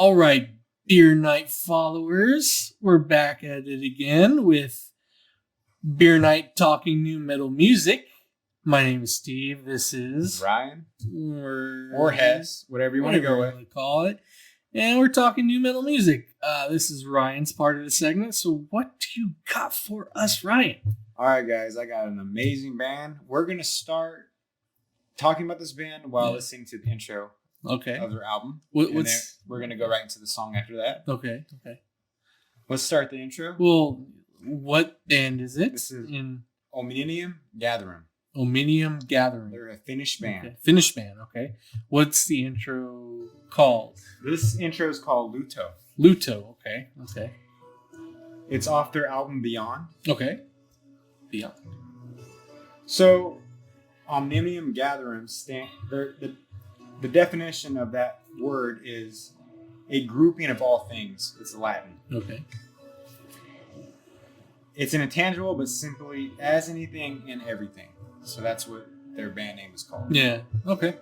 All right, Beer Night followers, we're back at it again with Beer Night talking new metal music. My name is Steve. This is Ryan or Hess, whatever you want to go with. Call it. And we're talking new metal music. This is Ryan's part of the segment. So what do you got for us, Ryan? All right, guys, I got an amazing band. We're going to start talking about this band while listening to the intro of their album. We're going to go right into the song after that. Okay. Let's start the intro. Well, what band is it? This is Omnium Gatherum. Omnium Gathering. They're a Finnish band. Okay. Finnish band, okay. What's the intro called? This intro is called Luoto. Luoto, okay. It's off their album Beyond. Okay. Beyond. So, Omnium Gatherum, the definition of that word is a grouping of all things. It's Latin. Okay. It's an intangible, but simply as anything and everything. So that's what their band name is called. Yeah. Okay.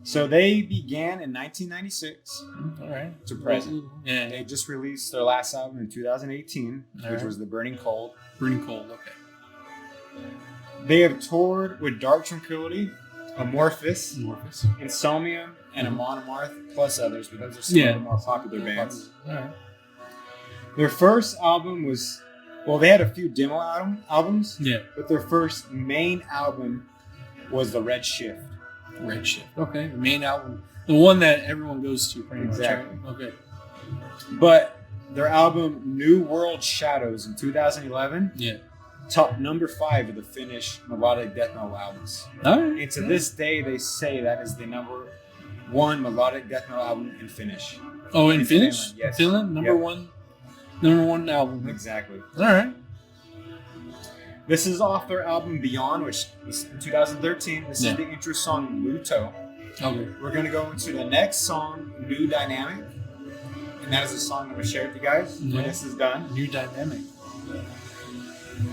So they began in 1996. All right. To present. Yeah. They just released their last album in 2018, which was The Burning Cold. Burning Cold. Okay. They have toured with Dark Tranquillity, Amorphous, Insomnia, and Amon Amarth, plus others, but those are some of the more popular bands. All right. Their first album was, they had a few demo albums. Yeah. But their first main album was The Red Shift. Red Shift. Okay. The main album. The one that everyone goes to pretty much. Exactly. Okay. But their album New World Shadows in 2011 topped number 5 of the Finnish melodic death metal albums. All right. And to this day, they say that is the number 1 melodic death metal album in Finnish. Oh, in Finnish? Finland, yes. Finland? Number one album. Exactly. All right. This is off their album Beyond, which was in 2013. This is the intro song Luoto. Okay. We're going to go into the next song, New Dynamic. And that is a song I'm going to share with you guys when this is done. New Dynamic.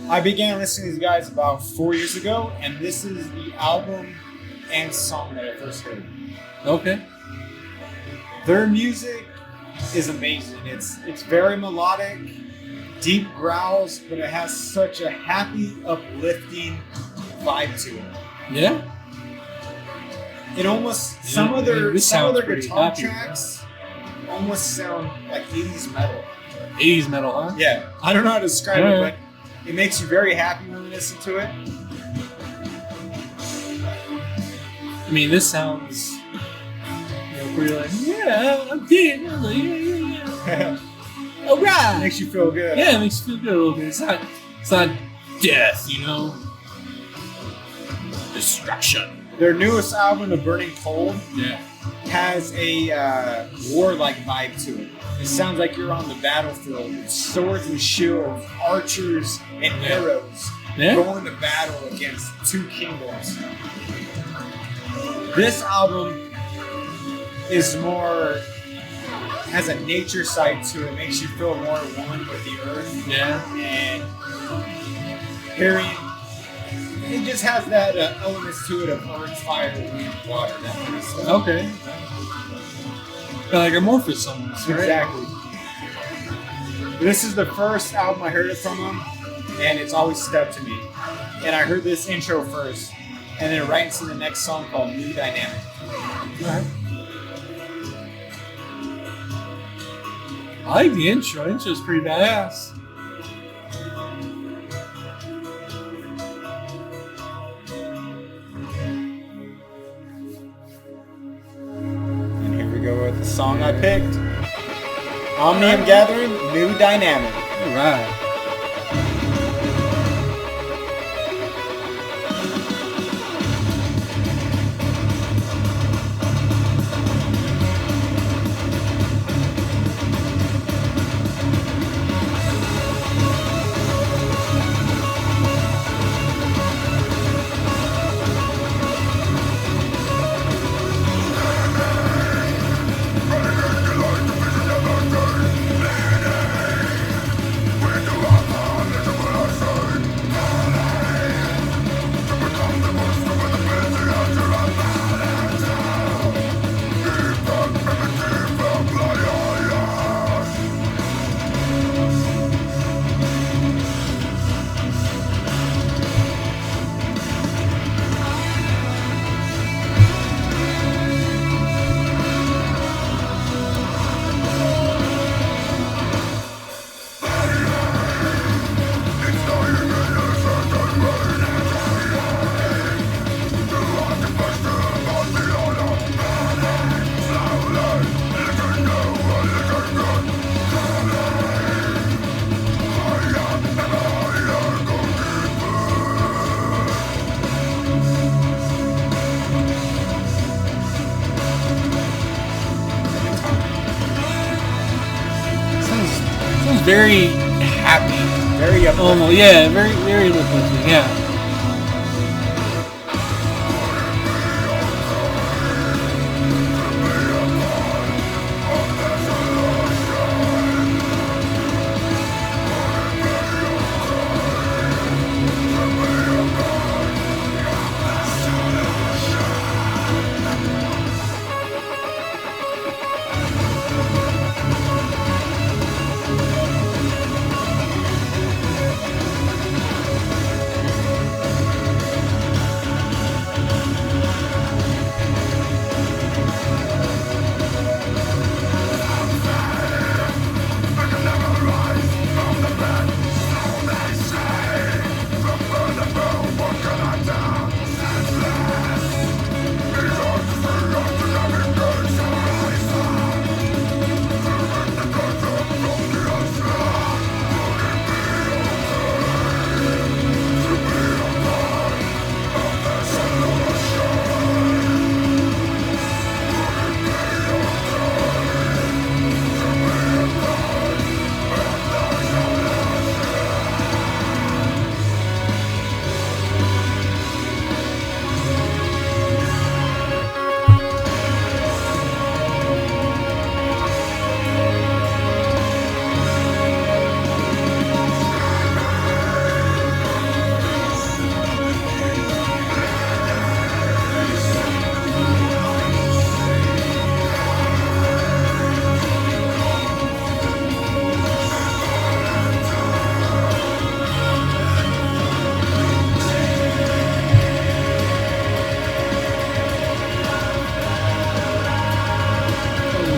I began listening to these guys about 4 years ago, and this is the album and song that I first heard. Okay. Their music is amazing. It's very melodic, deep growls, but it has such a happy, uplifting vibe to it. Yeah. It almost some of their guitar tracks almost sound like 80s metal. 80s metal, huh? Yeah. I don't know how to describe it, but it makes you very happy when you listen to it. I mean, this sounds, where you're like, yeah, I'm digging it. Yeah. All right. It makes you feel good. Yeah, it makes you feel good a little bit. It's not death, Destruction. Their newest album, The Burning Cold, has a warlike vibe to it. It sounds like you're on the battlefield with swords and shields, archers and arrows going to battle against 2 kingdoms. This album is has a nature side to it. It makes you feel more one with the earth. Yeah. And it just has that elements to it of earth, fire, wind, water, that kind of stuff. Okay. Like Amorphous almost, right? Exactly. This is the first album I heard it from them, and it's always stuck to me. And I heard this intro first, and then right into the next song called New Dynamic. Right. I like the intro. The intro's pretty badass. And here we go with the song I picked. Omnium Gathering, New Dynamic. All right. We're very happy. Very uplifting. Yeah, very, very uplifting. Yeah.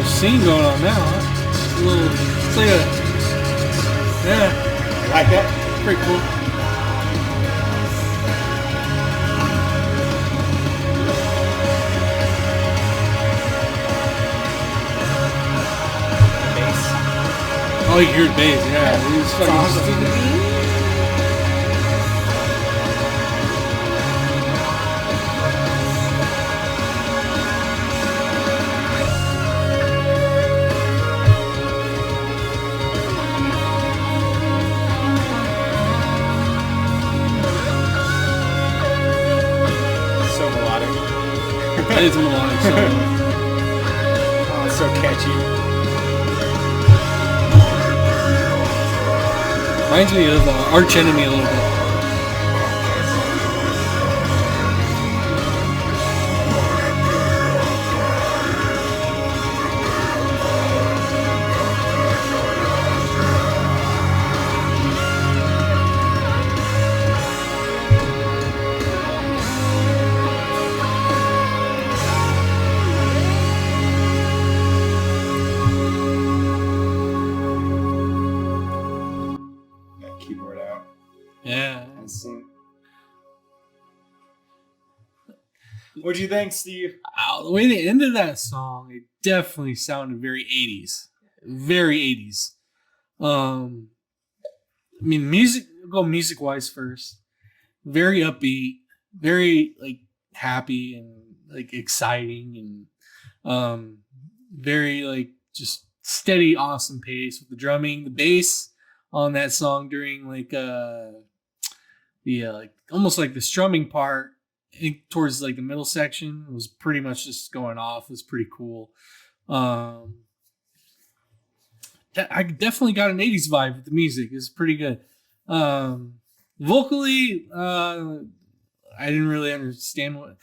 Scene going on now, huh? It's a little, it's like yeah. Like that? Pretty cool. Bass. Oh, you hear the bass, yeah. He was fucking Awesome. That is a melodic song. Oh, it's so catchy. Reminds me of Arch Enemy a little bit. Keyboard out. Yeah. What'd you think, Steve? The way they ended that song, it definitely sounded very 80s. Very 80s. I mean, music wise first. Very upbeat, very like happy and like exciting and very like just steady, awesome pace with the drumming, the bass on that song during like like almost like the strumming part towards like the middle section was pretty much just going off. It was pretty cool. I definitely got an 80s vibe with the music. It's pretty good. Vocally, I didn't really understand what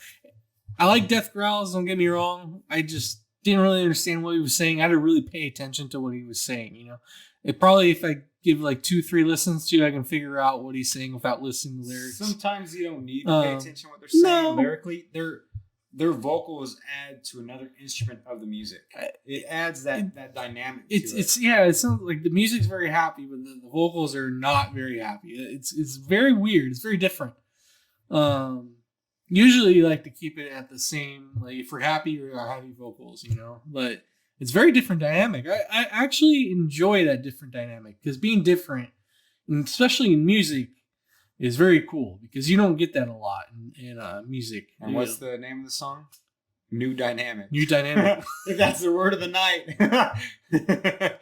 I like. Death growls, don't get me wrong. I just didn't really understand what he was saying. I had to really pay attention to what he was saying, you know. It probably, if I give like 2-3 listens to, I can figure out what he's saying without listening to lyrics. Sometimes you don't need to pay attention to what they're saying lyrically. Their vocals add to another instrument of the music. It adds that dynamic. It's not like the music's very happy, but the vocals are not very happy. It's very weird. It's very different. Usually you like to keep it at the same, like if we're happy or happy vocals, you know, but it's very different dynamic. I actually enjoy that different dynamic because being different, and especially in music, is very cool because you don't get that a lot in music. And what's the name of the song? New dynamic. New dynamic. If that's the word of the night.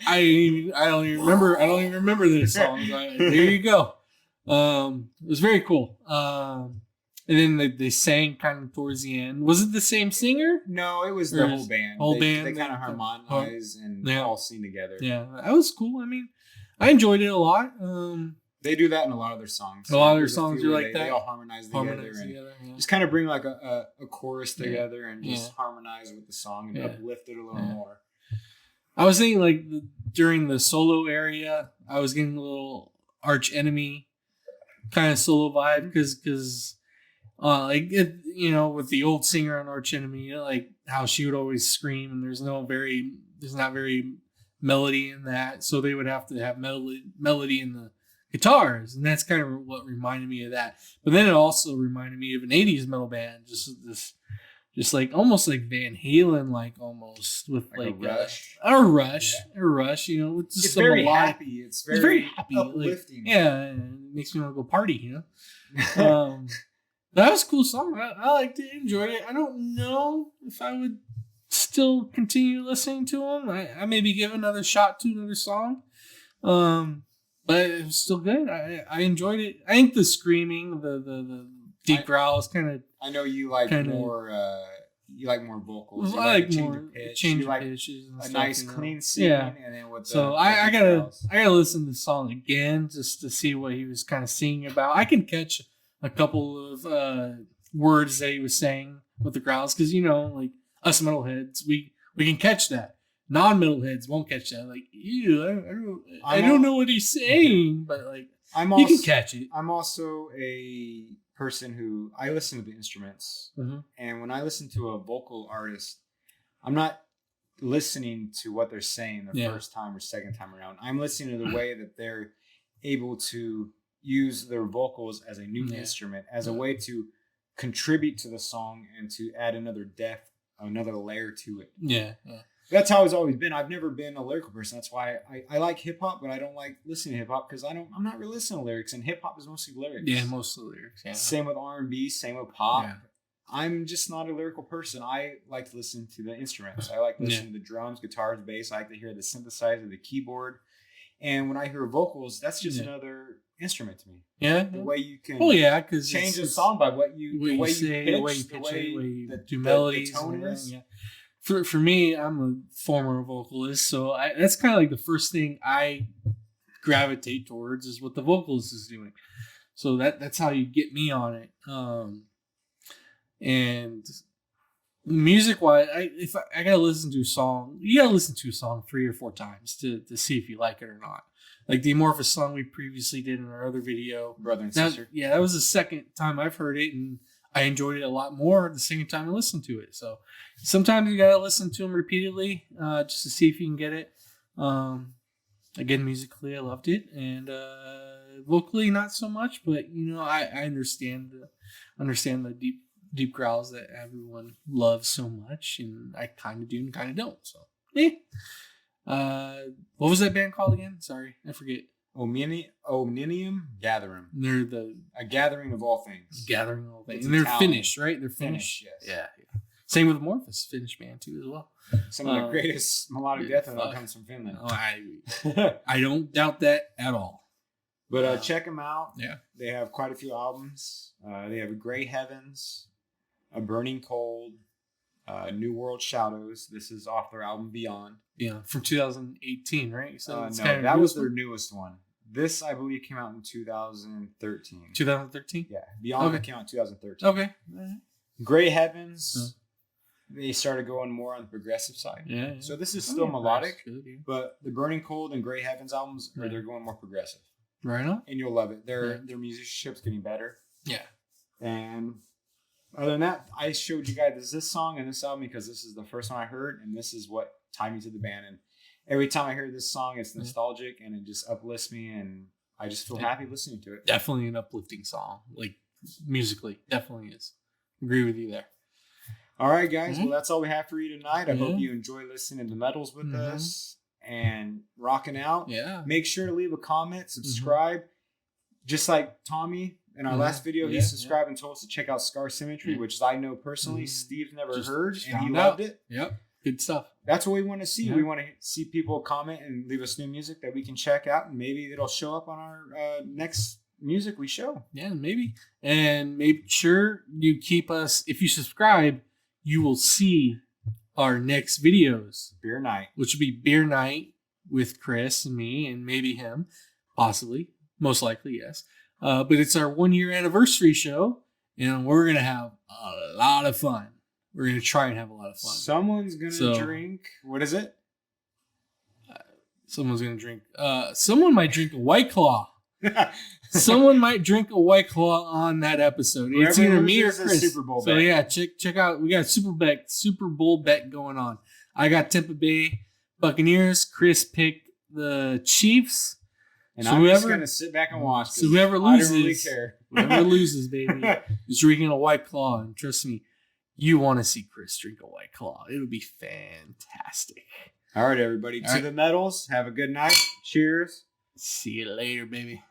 I don't even remember this song. There you go. It was very cool. And then they sang kind of towards the end. Was it the same singer? No, it was the whole band. They kind of harmonize and all sing together. Yeah, that was cool. I mean, I enjoyed it a lot. They do that in a lot of their songs. A lot of their songs are like that. They all harmonize together and just kind of bring like a chorus together and just harmonize with the song and uplift it a little more. I was thinking like during the solo area, I was getting a little Arch Enemy kind of solo vibe because like it, with the old singer on Arch Enemy, like how she would always scream and there's not very melody in that, so they would have to have melody in the guitars, and that's kind of what reminded me of that. But then it also reminded me of an 80s metal band, just like almost like Van Halen, like almost with like a Rush, with just it's very happy. It's very happy, uplifting. It makes me want to go party, That was a cool song. I liked it, enjoyed it. I don't know if I would still continue listening to them. I maybe give another shot to another song. But it was still good. I enjoyed it. I think the screaming, the deep growls kind of. I know you like more. You like more vocals. I like more change of pitches and a stuff, nice clean singing, and then with I gotta listen to the song again just to see what he was kind of singing about. I can catch a couple of words that he was saying with the growls because like us metalheads, we can catch that. Non-metalheads won't catch that. Like, I don't know what he's saying, but like, you can catch it. I'm also a person who I listen to the instruments, and when I listen to a vocal artist, I'm not listening to what they're saying the first time or second time around. I'm listening to the way that they're able to use their vocals as a new instrument, as a way to contribute to the song and to add another depth, another layer to it. Yeah. That's how it's always been. I've never been a lyrical person. That's why I like hip hop, but I don't like listening to hip hop because I'm not really listening to lyrics, and hip hop is mostly lyrics. Yeah, mostly lyrics. Yeah. Same with R&B, same with pop. Yeah. I'm just not a lyrical person. I like to listen to the instruments. I like listening to the drums, guitars, bass. I like to hear the synthesizer, the keyboard. And when I hear vocals, that's just another instrument to me. Yeah. The way you can change a song by the way you pitch, the way you do melodies, the tone is. Yeah. For me, I'm a former vocalist, so that's kind of like the first thing I gravitate towards is what the vocalist is doing. So that's how you get me on it. And music-wise, if I gotta listen to a song, you gotta listen to a song 3 or 4 times to see if you like it or not. Like the Amorphous song we previously did in our other video, Brother and Sister. Yeah, that was the second time I've heard it, and I enjoyed it a lot more the second time I listened to it. So sometimes you gotta listen to them repeatedly just to see if you can get it. Again, musically, I loved it, and vocally, not so much. But I understand the deep growls that everyone loves so much, and I kind of do and kind of don't. So, what was that band called again? Sorry, I forget. Omnium Gatherum. They're a gathering of all things. Gathering of all things. And they're Finnish, right? They're Finnish. Yes. Yeah. Same with Amorphous, Finnish band too as well. Some of the greatest melodic death metal comes from Finland. I don't doubt that at all. But check them out. Yeah. They have quite a few albums. They have Gray Heavens, A Burning Cold, New World Shadows. This is off their album Beyond. Yeah, from 2018, right? So no, that was their newest one. This, I believe, came out in 2013. 2013? Yeah, Beyond came out in 2013. Okay. Gray Heavens, they started going more on the progressive side. Yeah. So this is still melodic, but the Burning Cold and Gray Heavens albums, they're going more progressive. Right on. And you'll love it. Their musicianship's getting better. Yeah. And other than that, I showed you guys this song and this album because this is the first one I heard, and this is what tied me to the band. And every time I hear this song, it's nostalgic and it just uplifts me, and I just feel happy listening to it. Definitely an uplifting song, like musically. Definitely is. Agree with you there. All right, guys. Well, that's all we have for you tonight. I hope you enjoy listening to Metals with us and rocking out. Yeah. Make sure to leave a comment, subscribe. Just like Tommy, In our last video, he subscribed and told us to check out Scar Symmetry, which I know personally. Steve's never heard, and he loved it. Yep. Good stuff. That's what we want to see. Yeah. We want to see people comment and leave us new music that we can check out, and maybe it'll show up on our next music we show. Yeah, maybe. And make sure you keep us. If you subscribe, you will see our next videos. Beer night. Which will be beer night with Chris and me and maybe him. Possibly. Most likely, yes. But it's our 1 year anniversary show, and we're going to have a lot of fun. We're going to try and have a lot of fun. Someone's going to drink. What is it? Someone's going to drink. Someone might drink a White Claw. Someone might drink a White Claw on that episode. Whoever it's either me or Chris. Super Bowl so bet. Yeah, check out. We got a Super Bowl bet going on. I got Tampa Bay Buccaneers. Chris picked the Chiefs. And so I'm just going to sit back and watch. So whoever loses, I don't really care. Whoever loses, baby, is drinking a White Claw. And trust me, you want to see Chris drink a White Claw. It would be fantastic. All right, everybody. To the medals. Have a good night. Cheers. See you later, baby.